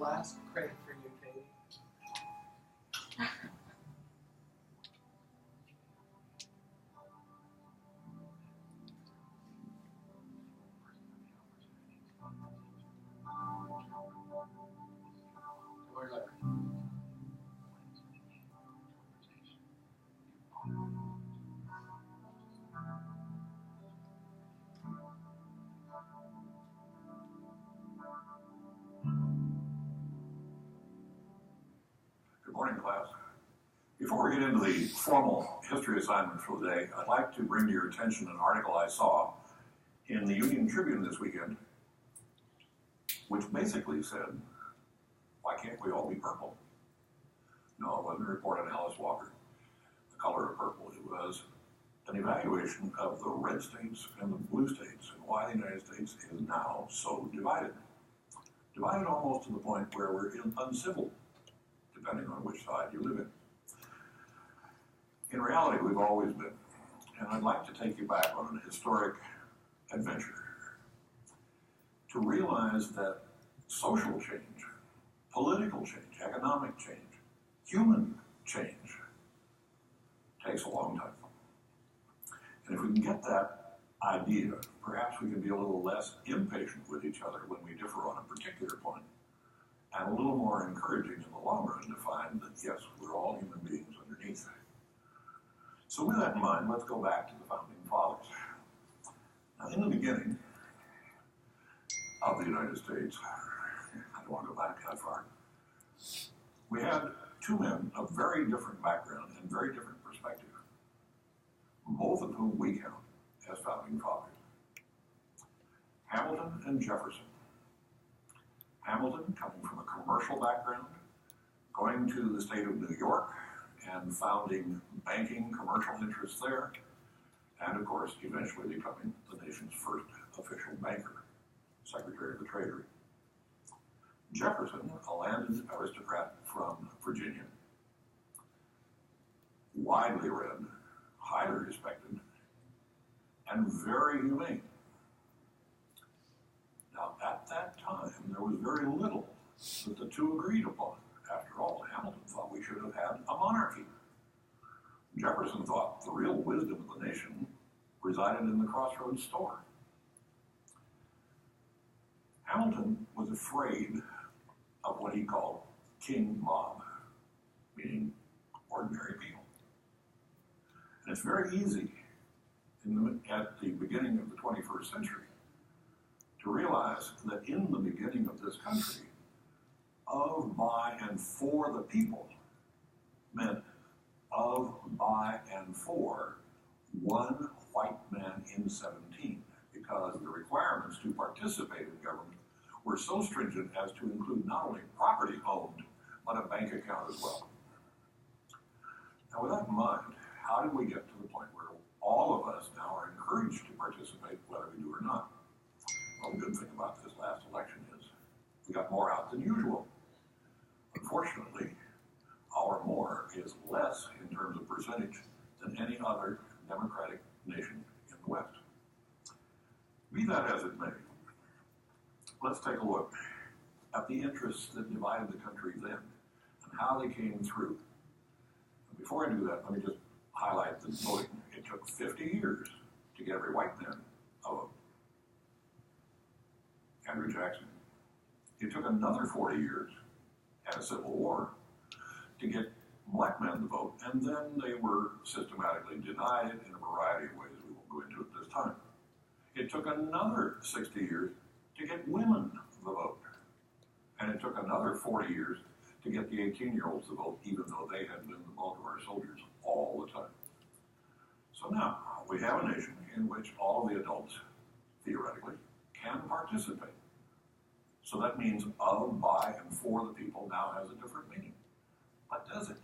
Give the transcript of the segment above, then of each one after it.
last crate for you, Katie. Good morning, class. Before we get into the formal history assignment for the day, I'd like to bring to your attention an article I saw in the Union Tribune this weekend, which basically said, why can't we all be purple? No, it wasn't a report on Alice Walker, the color of purple. It was an evaluation of the red states and the blue states and why the United States is now so divided. Divided almost to the point where we're uncivil, depending on which side you live in. In reality, we've always been. And I'd like to take you back on an historic adventure to realize that social change, political change, economic change, human change takes a long time. And if we can get that idea, perhaps we can be a little less impatient with each other when we differ on a particular point, and a little more encouraging in the long run to find that, yes, we're all human beings underneath. So with that in mind, let's go back to the Founding Fathers. Now, in the beginning of the United States, I don't want to go back that far, we had two men of very different background and very different perspective, both of whom we count as Founding Fathers. Hamilton and Jefferson. Hamilton, coming from a commercial background, going to the state of New York and founding banking commercial interests there, and of course, eventually becoming the nation's first official banker, Secretary of the Treasury. Jefferson, a landed aristocrat from Virginia, widely read, highly respected, and very humane. Now, at that time, there was very little that the two agreed upon. After all, Hamilton thought we should have had a monarchy. Jefferson thought the real wisdom of the nation resided in the crossroads store. Hamilton was afraid of what he called king mob, meaning ordinary people. And it's very easy at the beginning of the 21st century to realize that in the beginning of this country, of, by, and for the people meant of, by, and for one white man in 17, because the requirements to participate in government were so stringent as to include not only property owned, but a bank account as well. Now, with that in mind, how did we get to the point where all of us now are encouraged to participate, whether we do or not? Well, the good thing about this last election is we got more out than usual. Unfortunately, our more is less in terms of percentage than any other democratic nation in the West. Be that as it may, let's take a look at the interests that divided the country then and how they came through. And before I do that, let me just highlight that voting. It took 50 years to get every white man a vote. Andrew Jackson. It took another 40 years and a civil war to get black men to vote, and then they were systematically denied it in a variety of ways. We won't go into it this time. It took another 60 years to get women the vote, and it took another 40 years to get the 18-year-olds to vote, even though they had been the bulk of our soldiers all the time. So now we have a nation in which all of the adults, theoretically, can participate. So that means of, by, and for the people now has a different meaning. But does it?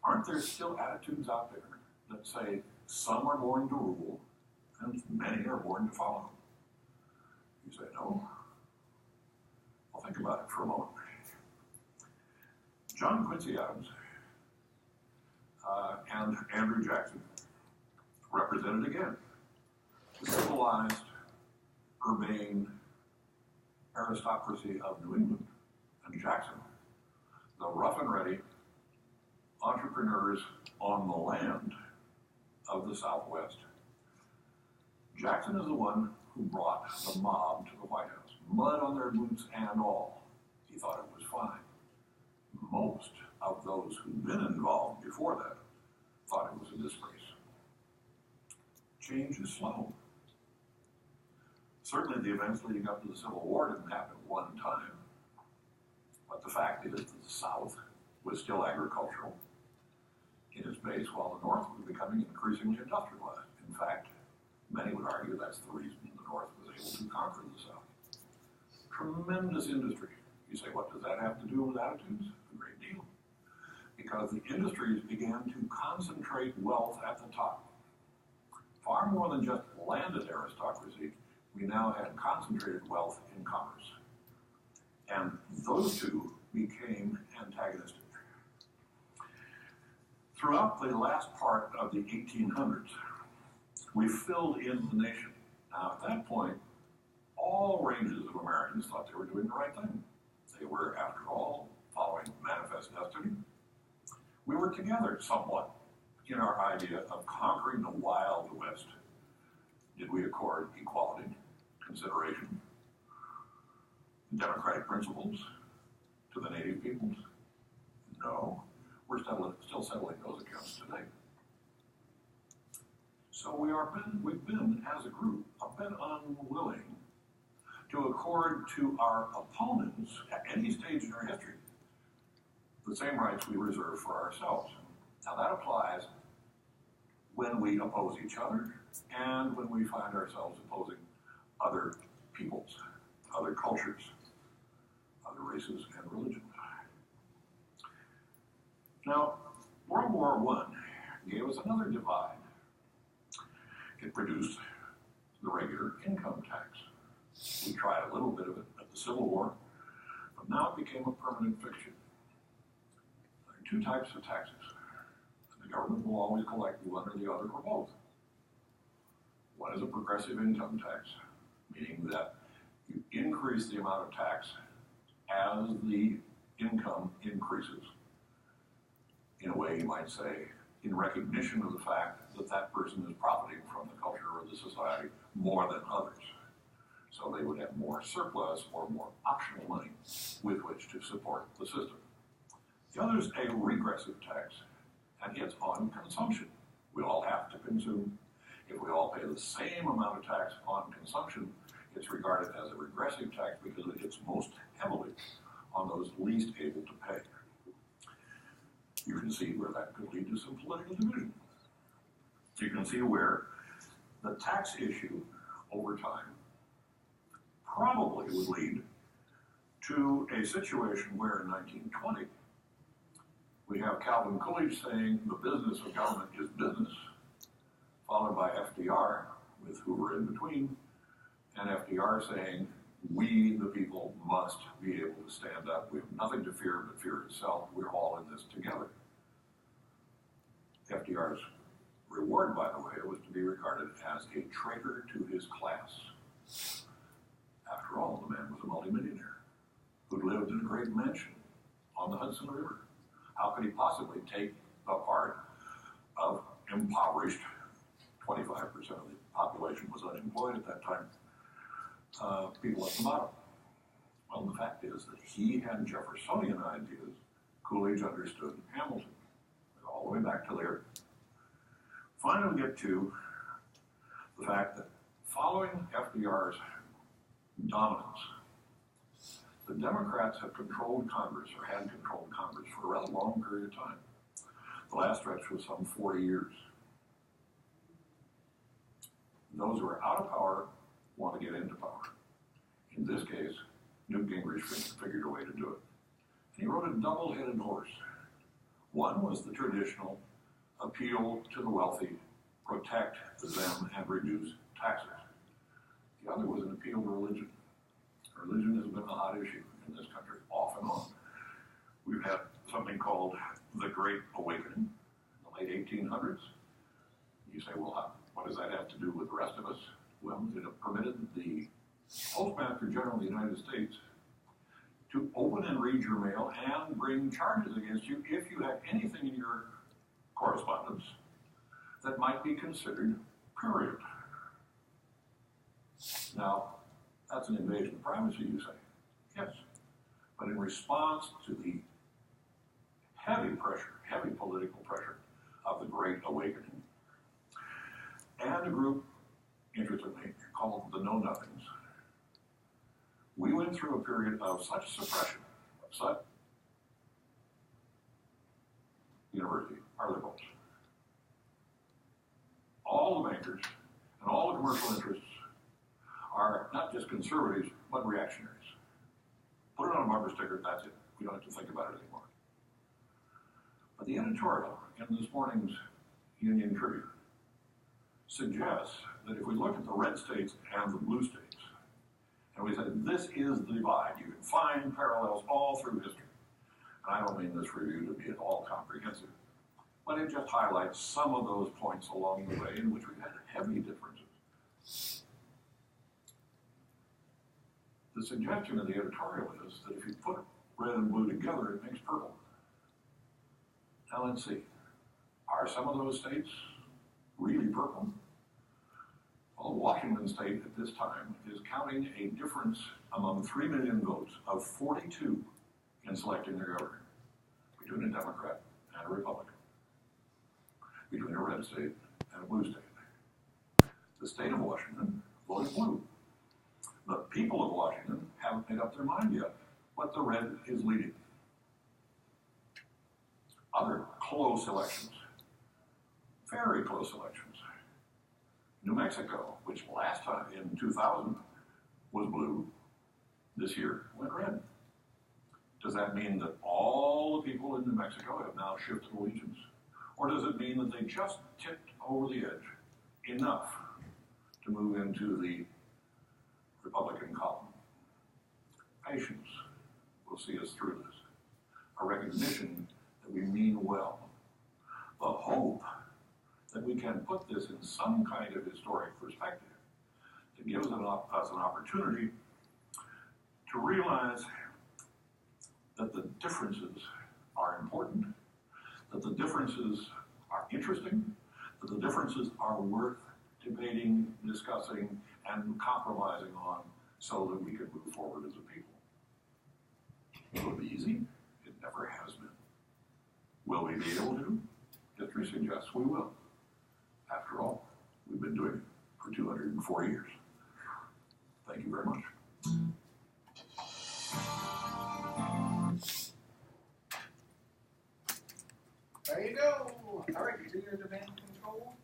Aren't there still attitudes out there that say some are born to rule and many are born to follow? You say no? Well, think about it for a moment. John Quincy Adams and Andrew Jackson represented again the civilized, urbane aristocracy of New England and Jackson, the rough and ready entrepreneurs on the land of the Southwest. Jackson is the one who brought the mob to the White House, mud on their boots and all. He thought it was fine. Most of those who'd been involved before that thought it was a disgrace. Change is slow. Certainly the events leading up to the Civil War didn't happen at one time. But the fact is that the South was still agricultural in its base, while the North was becoming increasingly industrialized. In fact, many would argue that's the reason the North was able to conquer the South. Tremendous industry. You say, what does that have to do with attitudes? A great deal. Because the industries began to concentrate wealth at the top. Far more than just landed aristocracy, we now had concentrated wealth in commerce. And those two became antagonistic. Throughout the last part of the 1800s, we filled in the nation. Now, at that point, all ranges of Americans thought they were doing the right thing. They were, after all, following manifest destiny. We were together somewhat in our idea of conquering the Wild West. Did we accord equality, consideration, democratic principles to the native peoples? No. We're still settling those accounts today. So we've been, as a group, a bit unwilling to accord to our opponents at any stage in our history the same rights we reserve for ourselves. Now that applies when we oppose each other and when we find ourselves opposing other peoples, other cultures, other races and religions. Now, World War I gave us another divide. It produced the regular income tax. We tried a little bit of it at the Civil War, but now it became a permanent fixture. There are two types of taxes. The government will always collect one or the other or both. One is a progressive income tax, meaning that you increase the amount of tax as the income increases. In a way, you might say, in recognition of the fact that that person is profiting from the culture or the society more than others. So they would have more surplus or more optional money with which to support the system. The other is a regressive tax, and it's on consumption. We all have to consume. If we all pay the same amount of tax on consumption, it's regarded as a regressive tax because it hits most heavily on those least able to pay. You can see where that could lead to some political division. You can see where the tax issue over time probably would lead to a situation where in 1920 we have Calvin Coolidge saying the business of government is business, followed by FDR with Hoover in between, and FDR saying we, the people, must be able to stand up. We have nothing to fear but fear itself. We're all in this together. FDR's reward, by the way, was to be regarded as a traitor to his class. After all, the man was a multimillionaire who lived in a great mansion on the Hudson River. How could he possibly take the part of impoverished, 25% of the population was unemployed at that time, people at the bottom? Well, the fact is that he had Jeffersonian ideas. Coolidge understood Hamilton. All the way back to there. Finally, we get to the fact that following FDR's dominance, the Democrats have controlled Congress, or had controlled Congress, for a rather long period of time. The last stretch was some 40 years. Those who are out of power want to get into power. In this case, Newt Gingrich figured a way to do it. And he rode a double-headed horse. One was the traditional appeal to the wealthy, protect them, and reduce taxes. The other was an appeal to religion. Religion has been a hot issue in this country, off and on. We've had something called the Great Awakening in the late 1800s. You say, well, what does that have to do with the rest of us? Well, it permitted the Postmaster General of the United States to to open and read your mail and bring charges against you if you have anything in your correspondence that might be considered prurient. Now, that's an invasion of privacy, you say. Yes. But in response to the heavy pressure, heavy political pressure of the Great Awakening, and a group, interestingly, called the Know-Nothings, we went through a period of such suppression, such university, our liberals. All the bankers and all the commercial interests are not just conservatives, but reactionaries. Put it on a bumper sticker, that's it. We don't have to think about it anymore. But the editorial in this morning's Union Tribune suggests that if we look at the red states and the blue states, and we say this is the divide, you can find parallels all through history. And I don't mean this review to be at all comprehensive, but it just highlights some of those points along the way in which we've had heavy differences. The suggestion of the editorial is that if you put red and blue together, it makes purple. Now let's see. Are some of those states really purple? Well, Washington State at this time is counting a difference among 3 million votes of 42 in selecting their governor, between a Democrat and a Republican, between a red state and a blue state. The state of Washington voted blue. The people of Washington haven't made up their mind yet, but the red is leading. Other close elections, very close elections. New Mexico, which last time in 2000 was blue, this year went red. Does that mean that all the people in New Mexico have now shifted allegiance? Or does it mean that they just tipped over the edge enough to move into the Republican column? Patience will see us through this. A recognition that we mean well. The hope that we can put this in some kind of historic perspective that gives us an opportunity to realize that the differences are important, that the differences are interesting, that the differences are worth debating, discussing, and compromising on so that we can move forward as a people. Will it be easy? It never has been. Will we be able to? History suggests we will. After all, we've been doing it for 204 years. Thank you very much. There you go. All right, do your demand control.